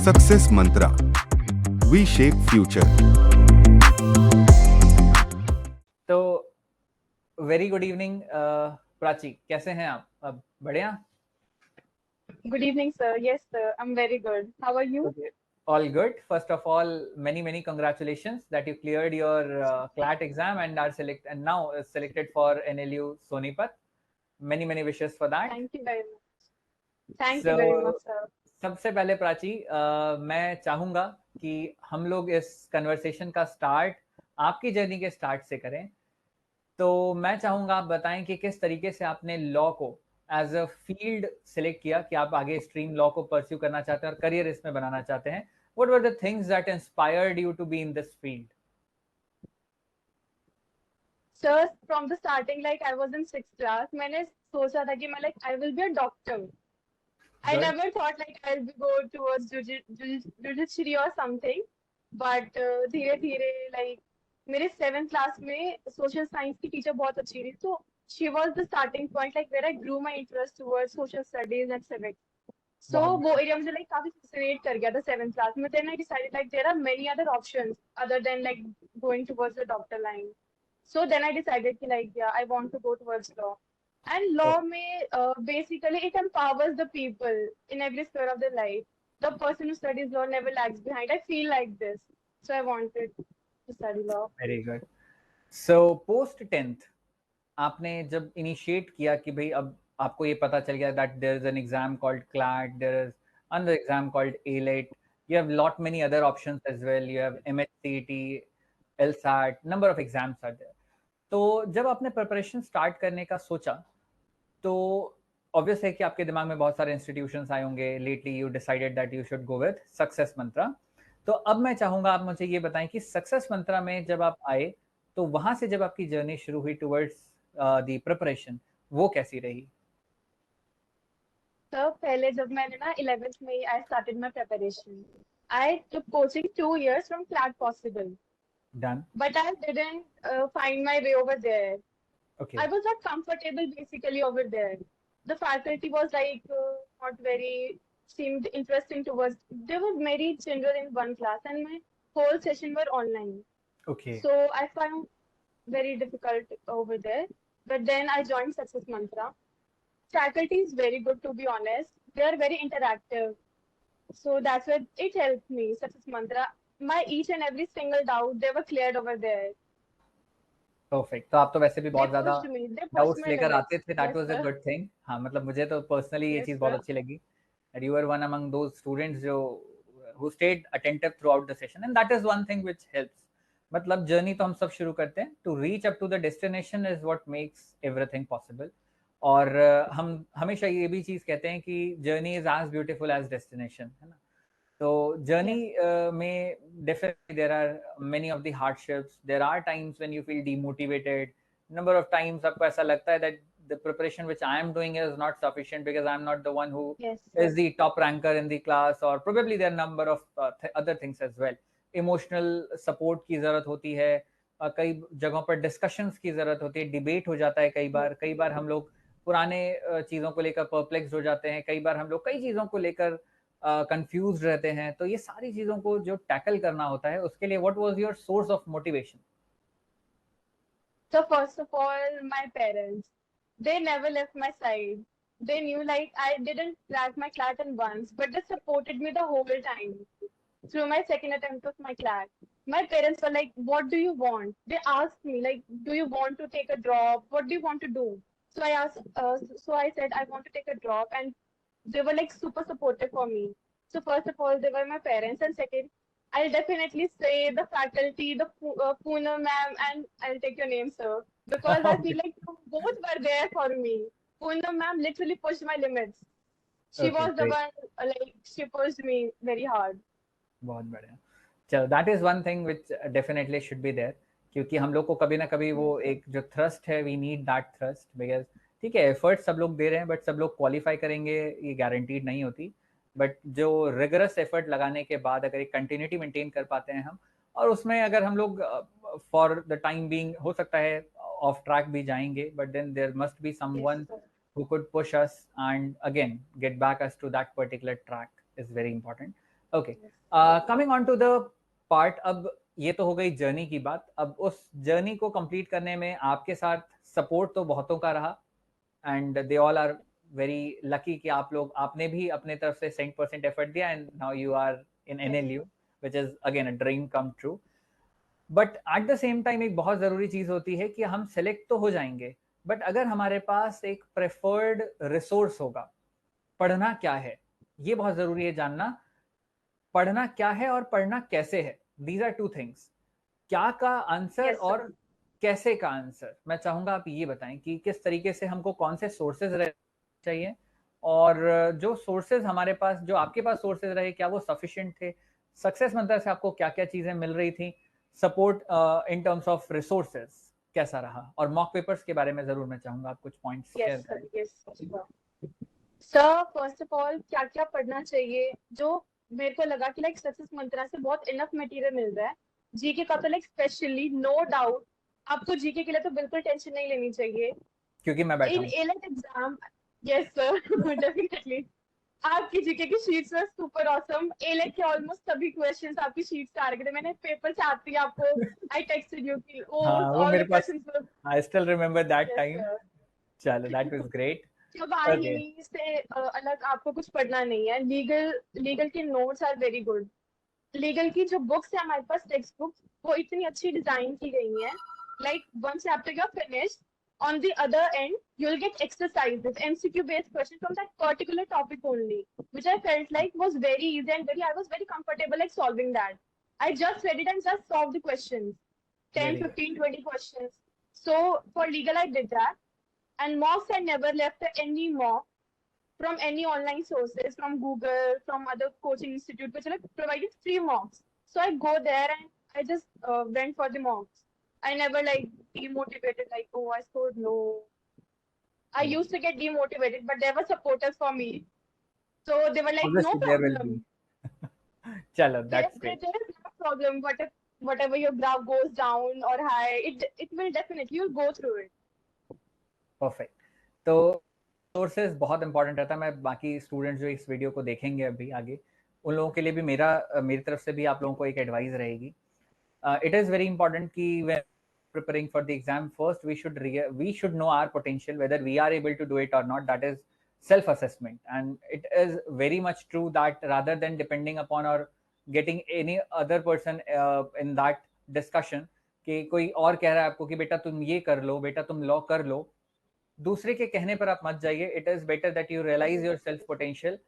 Success मंत्रा, V shape future. तो very good evening Prachi, कैसे हैं आप? अब बढ़िया? Good evening, sir. Yes, sir. I'm very good. How are you? Okay. All good. First of all, many congratulations that you cleared your CLAT exam and are now selected for NLU Sonipat. Many wishes for that. Thank you very much. Thank you very much, sir. सबसे पहले प्राची, मैं चाहूंगा कि हम लोग इस conversation का start आपकी जर्नी के स्टार्ट से करें। तो मैं चाहूंगा आप बताएं कि किस तरीके से आपने लॉ को एज अ फील्ड सिलेक्ट किया कि आप आगे स्ट्रीम लॉ को परस्यू करना चाहते हैं और करियर इसमें बनाना चाहते हैं। What were the things that inspired you to be in this field? Sir, from the starting, like I was in 6th class, मैंने सोचा था कि मैं I will be a doctor. I Good. never thought like I'll go towards judiciary or something. But धीरे धीरे like मेरे 7th class में social science की टीचर बहुत अच्छी थी, तो she was the starting point like where I grew my interest towards social studies and civics. So वो area मुझे like काफी fascinate कर गया था 7th class में. Then I decided like there are many other options other than like going towards the doctor line. So then I decided कि like yeah, I want to go towards law. And law में basically it empowers the people in every sphere of their life. The person who studies law never lags behind. I feel like this, so I wanted to study law. Very good. So post 10th आपने जब initiate किया कि भाई अब आपको ये पता चल गया that there is an exam called CLAT, there is another exam called ALET, you have lot many other options as well, you have MHCET, LSAT, number of exams are there. तो जब आपने प्रिपरेशन स्टार्ट करने का सोचा तो obvious है कि आपके दिमाग में बहुत सारे इंस्टीट्यूशंस आए होंगे। Lately you decided that you should go with success mantra. तो अब मैं चाहूंगा आप मुझे ये बताएं कि सक्सेस मंत्रा में जब आप आए तो वहां से जब आपकी जर्नी शुरू हुई टुवर्ड्स द प्रिपरेशन, वो कैसी रही? तो पहले जब मैंने ना 11th में I started my preparation. I took coaching 2 years from CLAT Possible. Done. But I didn't find my way over there. Okay. I was not comfortable basically over there. The faculty was like not very seemed interesting towards. There were many children in one class, and my whole session were online. Okay. So I found very difficult over there. But then I joined Success Mantra. Faculty is very good, to be honest. They are very interactive. So that's why it helped me, Success Mantra. My each and every single doubt, they were cleared over there. Perfect. तो आप तो वैसे भी बहुत ज्यादा doubts लेकर limits. आते थे, that was a good thing. हाँ, मतलब मुझे तो पर्सनली ये चीज बहुत अच्छी लगी that you were one among those students जो who stayed attentive throughout the session, and that is one thing which helps. मतलब जर्नी तो हम सब शुरू करते हैं, to reach up to the destination is what makes everything possible. और हम हमेशा ये भी चीज कहते हैं कि journey is as beautiful as destination, है ना? तो जर्नी में definitely there are many of the hardships, there are times when you feel demotivated, number of times आपको ऐसा लगता है that the preparation which I am doing is not sufficient because I am not the one who is the top ranker in the class, or probably there are number of other things as well. Emotional support की जरूरत होती है, कई जगहों पर discussions की जरूरत होती है, डिबेट हो जाता है कई बार हम लोग पुराने चीजों को लेकर परप्लेक्स हो जाते हैं, कई बार हम लोग कई चीजों को लेकर कंफ्यूज रहते हैं। तो ये सारी चीजों को जो टैकल करना होता है उसके लिए what was your source of motivation? So first of all, my parents, they never left my side. They knew like I didn't crack my CLAT in once, but they supported me the whole time through my second attempt of my CLAT. My parents were like, "What do you want?" They asked me like, "Do you want to take a drop? What do you want to do?" So I asked. So I said I want to take a drop, and they were like super supportive for me. So first of all, they were my parents, and second, I'll definitely say the faculty, the Poonam ma'am, and I'll take your name, sir, because I feel like you both were there for me. Poonam ma'am literally pushed my limits. She was the one, like, she pushed me very hard. बहुत बढ़िया। चलो, that is one thing which definitely should be there, क्योंकि हम लोग को कभी ना कभी वो एक जो थ्रस्ट है, we need that thrust, because ठीक है एफर्ट सब लोग दे रहे हैं बट सब लोग क्वालिफाई करेंगे ये गारंटीड नहीं होती। बट जो रिगरस एफर्ट लगाने के बाद अगर एक कंटिन्यूटी मेंटेन कर पाते हैं हम, और उसमें अगर हम लोग फॉर द टाइम बीइंग हो सकता है ऑफ ट्रैक भी जाएंगे, but then there must be someone who could push us and again get back us to that particular track is very important. Okay, coming on to the part, अब ये तो हो गई जर्नी की बात। अब उस जर्नी को कंप्लीट करने में आपके साथ सपोर्ट तो बहुतों का रहा, and they all are very lucky कि आपने भी अपने तरफ से 100% एफर्ट दिया, and now you are in NLU, which is again a dream come true. But at the same time एक बहुत जरूरी चीज होती है कि हम सेलेक्ट तो हो जाएंगे, बट अगर हमारे पास एक प्रेफर्ड रिसोर्स होगा, पढ़ना क्या है, ये बहुत जरूरी है जानना। पढ़ना क्या है और पढ़ना कैसे है, दीज आर टू थिंग्स। क्या का आंसर Yes, sir. और कैसे का आंसर, मैं चाहूंगा आप ये बताएं कि किस तरीके से हमको कौन से सोर्सेज रहे चाहिए, और जो सोर्सेज हमारे पास, जो आपके पास सोर्सेज रहे, क्या वो सफिशिएंट थे? सक्सेस मंत्र से आपको क्या क्या चीजें मिल रही थी? Support in terms of resources कैसा रहा? और मॉक पेपर्स के बारे में जरूर मैं चाहूंगा आप कुछ पॉइंट्स शेयर Yes, sir. करें। Yes, sir. Sir first of all क्या क्या पढ़ना चाहिए, जो मेरे को लगा कि लाइक सक्सेस मंत्रा से बहुत इनफ मटेरियल मिल रहा है। जीके का तो लाइक स्पेशली नो डाउट आपको जीके के लिए तो बिल्कुल टेंशन नहीं लेनी चाहिए। क्योंकि मैं बैठा इन हूँ। AILET exam, yes sir, definitely आपकी जीके की sheets were super awesome. AILET के ऑलमोस्ट सभी क्वेश्चंस आपकी शीट्स से आ रहे थे, मैंने पेपर से आती है आपको आई टेक्स्टेड यू कि ओ हाँ, वो ऑल मेरे the pass, questions were. I still remember that yes time. Sir, चलो, दैट वाज ग्रेट। ओके, कहानी से अलग आपको कुछ पढ़ना नहीं है। लीगल के notes are very good. Legal की जो बुक्स है हमारे पास, टेक्स्ट बुक्स, वो इतनी अच्छी डिजाइन की गई हैं। Like one chapter you are finished, on the other end you will get exercises, MCQ based questions from that particular topic only, which I felt like was very easy and very, I was very comfortable like solving that. I just read it and just solved the questions, 10 very good. 15 20 questions. So for legal I did that. And mocks, I never left any mock from any online sources, from Google, from other coaching institute, which like provided free mocks. So I go there and I just went for the mocks. I never like demotivated, like, oh, I scored low. I used to get demotivated, but there were supporters for me. So they were like, no Obviously there will be। problem. चलो, There, that's there, great. there is no problem. Whatever your graph goes down or high, it will definitely, you'll go through it. Perfect. तो sources बहुत important रहता है। मैं बाकी students जो इस video को देखेंगे अभी आगे, उन लोगों के लिए भी मेरी तरफ से भी आप लोगों को एक एडवाइस रहेगी। इट इज़ वेरी इंपॉर्टेंट कि when preparing for the exam, first we should know our potential, whether we are able to do it or not. That is self assessment, and it is very much true that rather than depending upon or getting any other person in that discussion कि कोई और कह रहा है आपको कि बेटा तुम ये कर लो, बेटा तुम लॉ कर लो, दूसरे के कहने पर आप मत जाइए। It is better that you realise your self potential,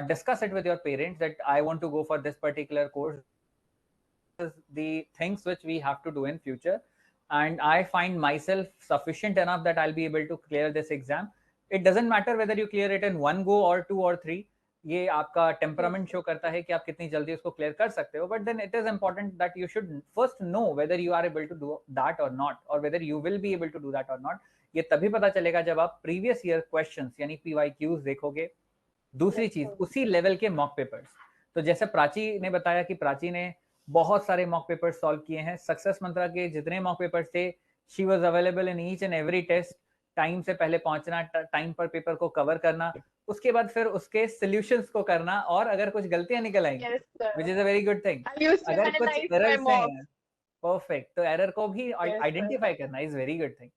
discuss it with your parents that I want to go for this particular course, the things which we have to do in future, and I find myself sufficient enough that I'll be able to clear this exam. It doesn't matter whether you clear it in one go or two or three, ये आपका temperament show करता है कि आप कितनी जल्दी उसको clear कर सकते हो, but then it is important that you should first know whether you are able to do that और नॉट, और whether you will be able to do that और नॉट। ये तभी पता चलेगा जब आप प्रीवियस ईयर क्वेश्चंस यानी PYQs देखोगे। दूसरी चीज, उसी लेवल के मॉक पेपर्स। तो जैसे प्राची ने बताया कि प्राची ने बहुत सारे मॉक पेपर्स सॉल्व किए हैं। सक्सेस मंत्रा के जितने मॉक पेपर्स थे, she was available in each and every test. Time से पहले पहुंचना, टाइम पर पेपर को कवर करना, उसके बाद फिर उसके सॉल्यूशंस को करना, और अगर कुछ गलतियां निकल आएंगी, Yes, sir. Which is a very good thing, I used to अगर कुछ analyze my एरर्स mocks. हैं, परफेक्ट, तो एरर को भी Yes, sir. आइडेंटिफाई करना इज वेरी गुड थिंग।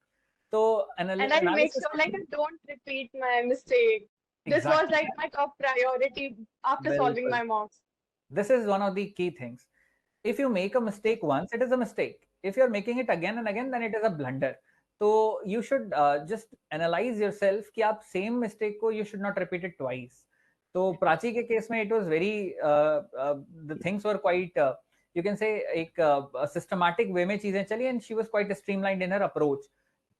तो And I make analysis, sure like I don't repeat my mistake. This was like my top priority after solving बिल्कुल, my mocks. this is one of the key things. If you make a mistake once, it is a mistake. If you're making it again and again, then it is a blunder. So you should just analyze yourself कि आप same mistake को you should not repeat it twice. तो प्राची के case में it was very the things were quite you can say एक systematic way में चीजें चली, and she was quite streamlined in her approach.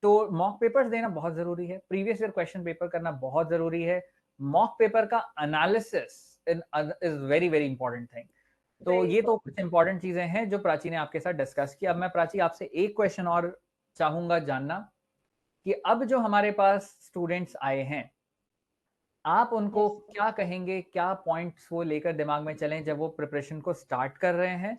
तो मॉक पेपर्स देना बहुत जरूरी है, प्रीवियस ईयर क्वेश्चन पेपर करना बहुत जरूरी है, मॉक पेपर का analysis is very very important thing. तो ये तो कुछ इंपॉर्टेंट चीजें हैं जो प्राची ने आपके साथ डिस्कस की। अब मैं प्राची आपसे एक क्वेश्चन और चाहूंगा जानना कि अब जो हमारे पास स्टूडेंट्स आए हैं, आप उनको क्या कहेंगे, क्या पॉइंट्स वो लेकर दिमाग में चलें जब वो प्रिपरेशन को स्टार्ट कर रहे हैं?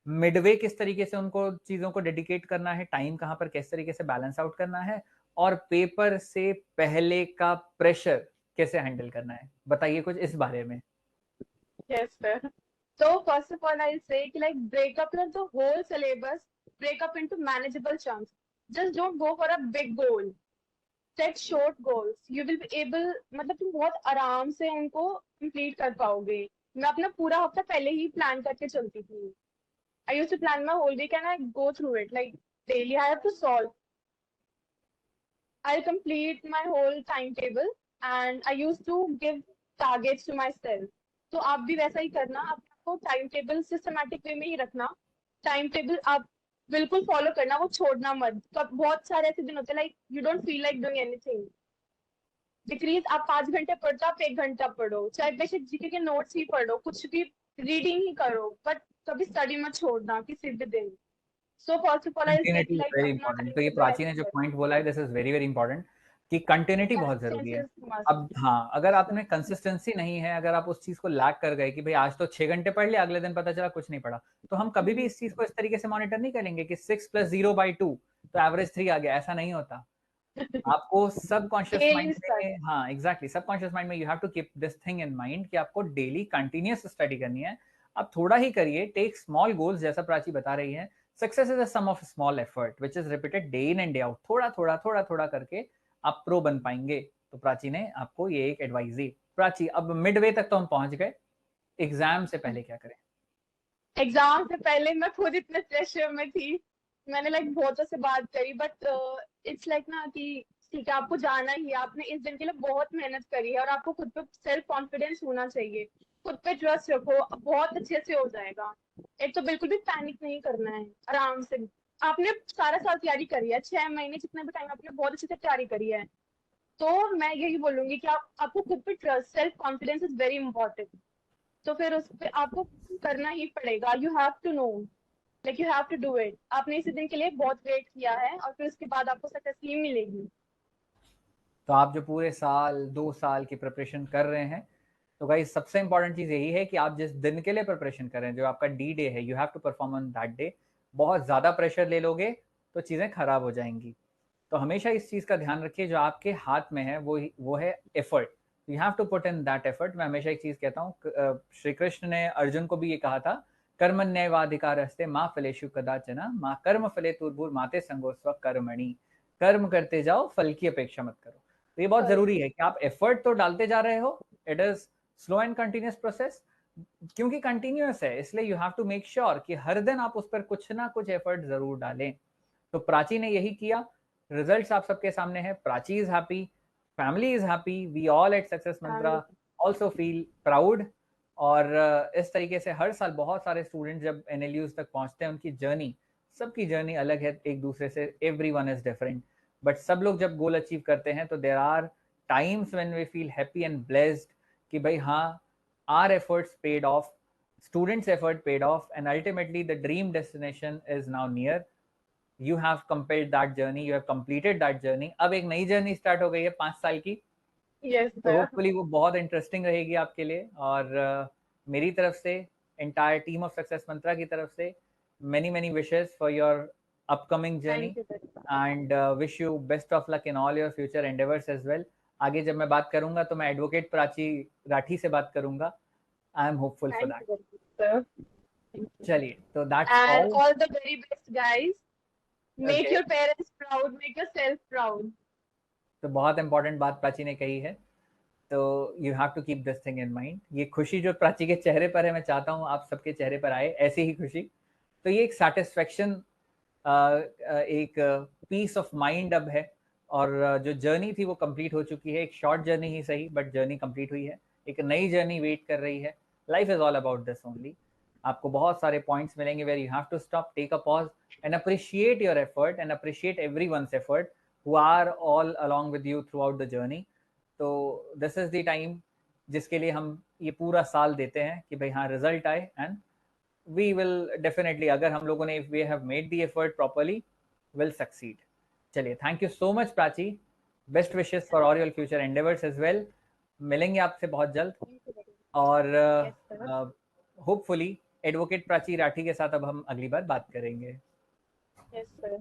मिडवे किस तरीके से उनको चीजों को डेडिकेट करना है, टाइम कहाँ पर किस तरीके से बैलेंस आउट करना है, और पेपर से पहले का प्रेशर कैसे हैंडल करना है, बताइए कुछ इस बारे में। Yes, sir. So first of all, I'll say कि like break up the whole syllabus, break up into manageable chunks. Just don't go for a big goal. Set short goals. You will be able, मतलब तुम बहुत आराम से उनको complete कर पाओगे. मैं अपना पूरा हफ्ता पहले ही plan करके चलती थी. I used to plan my whole week and I go through it. Like daily, I have to solve. I'll complete my whole timetable and I used to give targets to myself. तो आप भी वैसा ही करना, आपको time table systematic way में ही रखना. Time table आप बिल्कुल फॉलो करना, वो छोड़ना मत. तो बहुत सारे ऐसे दिन होते हैं like you don't feel like doing anything. Decrease आप 5 घंटे पढ़ते हो, आप 1 घंटा पढ़ो, चाहे बेशक जीके के नोट्स ही पढ़ो, कुछ भी रीडिंग ही करो, बट कभी स्टडी मत छोड़ना किसी भी दिन. So first of all I से कंटिन्यूटी इज लाइक वेरी अपना इंपॉर्टेंट. टाइम तो ये टेबल प्राची ने ऐसे जो करो. पॉइंट बोला है, this is very very important कि कंटिन्यूटी बहुत जरूरी है. Consistency must. अब हाँ, अगर आपने कंसिस्टेंसी नहीं है, अगर आप उस चीज को लैक कर गए कि भाई आज तो 6 घंटे पढ़ लिया, अगले दिन पता चला कुछ नहीं पढ़ा, तो हम कभी भी इस चीज को इस तरीके से मॉनिटर नहीं करेंगे कि 6 + 0/2 तो एवरेज 3 आ गया. ऐसा नहीं होता. आपको सबकॉन्शियस माइंड में, हाँ एग्जैक्टली, सबकॉन्शियस माइंड में you have to keep this thing in mind कि आपको डेली कंटिन्यूअस स्टडी करनी है. आप थोड़ा ही करिए, टेक स्मॉल गोल्स, जैसा प्राची बता रही है. Success is a sum of small effort which is repeated day in and day out. थोड़ा थोड़ा थोड़ा थोड़ा करके आप प्रो बन पाएंगे. तो प्राची ने आपको ये एक एडवाइस दी. प्राची, अब मिडवे तक तो हम पहुंच गए. एग्जाम से पहले क्या करें? एग्जाम से पहले मैं खुद इतने प्रेशर में थी. मैंने लाइक बहुतों से बात करी, बट इट्स लाइक ना कि ठीक है आपको जाना ही है, आपने इस दिन के लिए बहुत मेहनत करी है और आपको खुद पे सेल्फ कॉन्फिडेंस होना चाहिए. खुद पे ट्रस्ट रखो, बहुत अच्छे से हो जाएगा. एक तो बिल्कुल भी पैनिक नहीं करना है, आराम से. आपने सारा साल तैयारी करी है, 6 महीने जितना भी टाइम आपने बहुत अच्छे से तैयारी करी है. तो मैं यही बोलूंगी कि आपको खुद पे trust, self confidence is very important. तो फिर उस पे आपको करना ही पड़ेगा. You have to know, like you have to do it. आपने इसी दिन के लिए बहुत वेट किया है और फिर उसके बाद आपको सक्सेस ही मिलेगी. तो आप जो पूरे साल 2 साल की प्रिपरेशन कर रहे हैं, तो गाइस सबसे इंपॉर्टेंट चीज यही है कि आप जिस दिन के लिए प्रिपरेशन कर रहे हैं, जो आपका डी डे है, you have to perform on that day. बहुत ज्यादा प्रेशर ले लोगे तो चीजें खराब हो जाएंगी. तो हमेशा इस चीज का ध्यान रखिए, जो आपके हाथ में है वो है effort. You have to put in that effort. मैं हमेशा एक चीज कहता हूँ, श्री कृष्ण ने अर्जुन को भी ये कहा था, कर्मण्येवाधिकारस्ते मा फलेषु कदाचन मा कर्म फले तुर्भुर माते संगो स्व कर्मणि. कर्म करते जाओ, फल की अपेक्षा मत करो. तो ये बहुत जरूरी है कि आप एफर्ट तो डालते जा रहे हो. It is slow and continuous process. क्योंकि कंटिन्यूअस है, इसलिए you have to make sure कि हर दिन आप उस पर कुछ ना कुछ एफर्ट जरूर डालें. तो प्राची ने यही किया. रिजल्ट्स आप सबके सामने है. Prachi is happy, family is happy, we all at Success Mantra also feel proud. और इस तरीके से हर साल बहुत सारे स्टूडेंट जब एनएलयूज तक पहुंचते हैं, उनकी जर्नी, सबकी जर्नी अलग है एक दूसरे से. एवरीवन इज डिफरेंट, बट सब लोग जब गोल अचीव करते हैं तो there are times when we feel happy and blessed कि भाई हाँ, our efforts paid off, students effort paid off, and ultimately the dream destination is now near. You have completed that journey, you have completed that journey. अब एक नई journey start हो गई है 5 साल की. Yes, तो sir. होपफुली वो बहुत इंटरेस्टिंग रहेगी आपके लिए. और मेरी तरफ से, entire team of Success Mantra की तरफ से, many many wishes for your upcoming journey Thank you very much. And wish you best of luck in all your future endeavours as well. आगे जब मैं बात करूंगा तो मैं एडवोकेट प्राची राठी से बात करूंगा. I am hopeful for Thank that. you very much, sir. Thank you. चलिए, तो that's And all. all the very best, guys. Make Okay. your parents proud, make yourself proud. तो बहुत इंपॉर्टेंट बात प्राची ने कही है. तो you have to keep this thing in mind. ये खुशी जो प्राची के चेहरे पर है, मैं चाहता हूँ आप सबके चेहरे पर आए ऐसी ही खुशी. तो ये एक सेटिस्फेक्शन, एक पीस ऑफ माइंड अब है. और जो जर्नी थी वो कंप्लीट हो चुकी है. एक शॉर्ट जर्नी ही सही, बट जर्नी कंप्लीट हुई है. एक नई जर्नी वेट कर रही है. Life is all about this only. आपको बहुत सारे पॉइंट्स मिलेंगे where you have to stop, take a pause and appreciate your effort and appreciate everyone's effort who are all along with you throughout the journey. तो this is the time जिसके लिए हम ये पूरा साल देते हैं कि भाई हाँ, रिजल्ट आए. एंड वी विल डेफिनेटली, अगर हम लोगों ने, if we have made the effort properly, will succeed. चलिए, thank you so much Prachi. Best wishes for all your future endeavours as well. मिलेंगे आपसे बहुत जल्द. Thank you very much. और Yes, sir. Hopefully advocate Prachi Rathi के साथ अब हम अगली बार बात करेंगे. Yes, sir.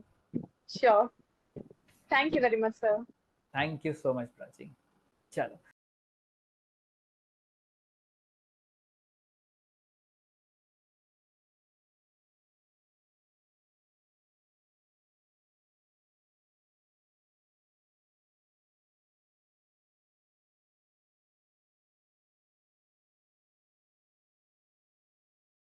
Sure. Thank you very much, sir. Thank you so much Prachi. चलो.